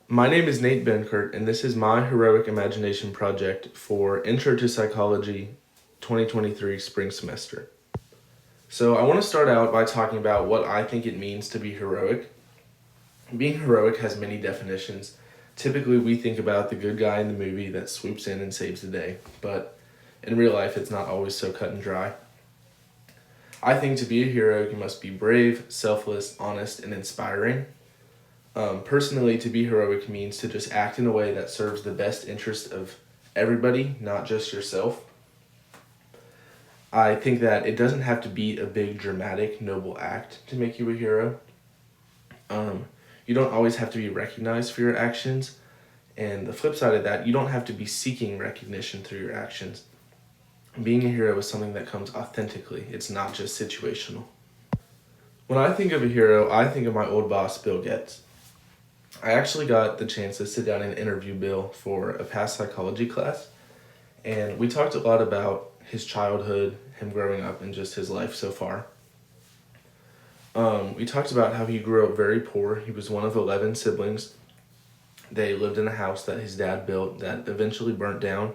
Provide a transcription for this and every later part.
My name is Nate Benkert, and this is my heroic imagination project for Intro to Psychology 2023 spring semester. So, I want to start out by talking about what I think it means to be heroic. Being heroic has many definitions. Typically, we think about the good guy in the movie that swoops in and saves the day, but in real life, it's not always so cut and dry. I think to be a hero, you must be brave, selfless, honest, and inspiring. Personally, to be heroic means to just act in a way that serves the best interest of everybody, not just yourself. I think that it doesn't have to be a big, dramatic, noble act to make you a hero. You don't always have to be recognized for your actions. And the flip side of that, you don't have to be seeking recognition through your actions. Being a hero is something that comes authentically, it's not just situational. When I think of a hero, I think of my old boss, Bill Getz. I actually got the chance to sit down and interview Bill for a past psychology class, and we talked a lot about his childhood, him growing up, and just his life so far. We talked about how he grew up very poor. He was one of 11 siblings. They lived in a house that his dad built that eventually burnt down,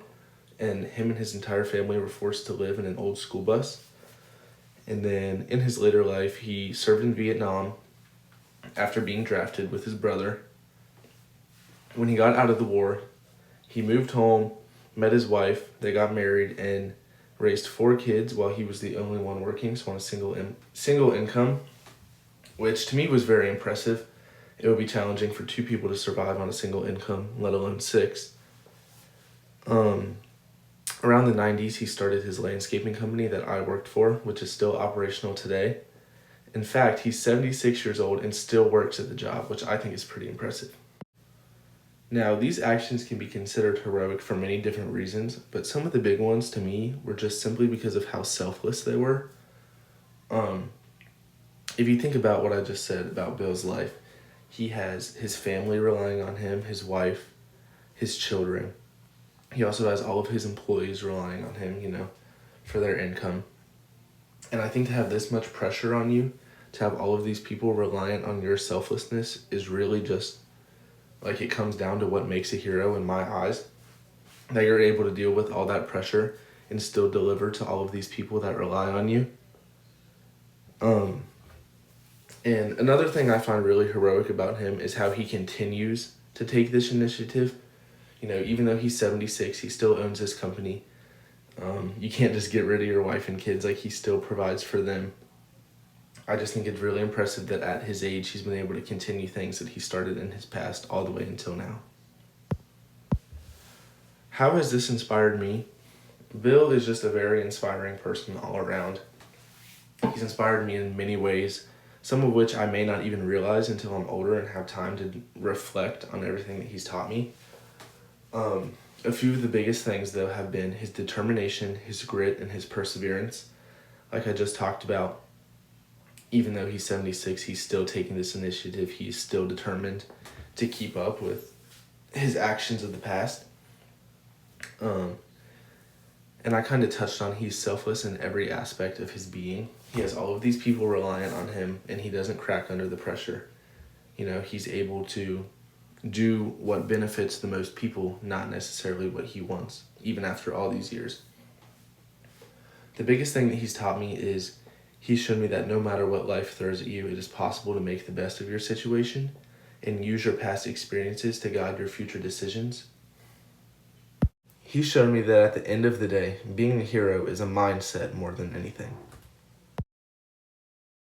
and him and his entire family were forced to live in an old school bus. And then in his later life, he served in Vietnam after being drafted with his brother. When he got out of the war, he moved home, met his wife, they got married, and raised 4 kids while he was the only one working, so on a single income, which to me was very impressive. It would be challenging for 2 people to survive on a single income, let alone 6. Around the 90s, he started his landscaping company that I worked for, which is still operational today. In fact, he's 76 years old and still works at the job, which I think is pretty impressive. Now, these actions can be considered heroic for many different reasons, but some of the big ones to me were just simply because of how selfless they were. If you think about what I just said about Bill's life, he has his family relying on him, his wife, his children. He also has all of his employees relying on him, for their income. And I think to have this much pressure on you, to have all of these people reliant on your selflessness is really just, it comes down to what makes a hero in my eyes. That you're able to deal with all that pressure and still deliver to all of these people that rely on you. And another thing I find really heroic about him is how he continues to take this initiative. Even though he's 76, he still owns his company. You can't just get rid of your wife and kids, he still provides for them. I just think it's really impressive that at his age, he's been able to continue things that he started in his past all the way until now. How has this inspired me? Bill is just a very inspiring person all around. He's inspired me in many ways, some of which I may not even realize until I'm older and have time to reflect on everything that he's taught me. A few of the biggest things, though, have been his determination, his grit, and his perseverance. Like I just talked about, even though he's 76, he's still taking this initiative. He's still determined to keep up with his actions of the past. And I kind of touched on he's selfless in every aspect of his being. He has all of these people reliant on him, and he doesn't crack under the pressure. He's able to do what benefits the most people, not necessarily what he wants, even after all these years. The biggest thing that he's taught me is he's shown me that no matter what life throws at you, it is possible to make the best of your situation and use your past experiences to guide your future decisions. He's shown me that at the end of the day, being a hero is a mindset more than anything.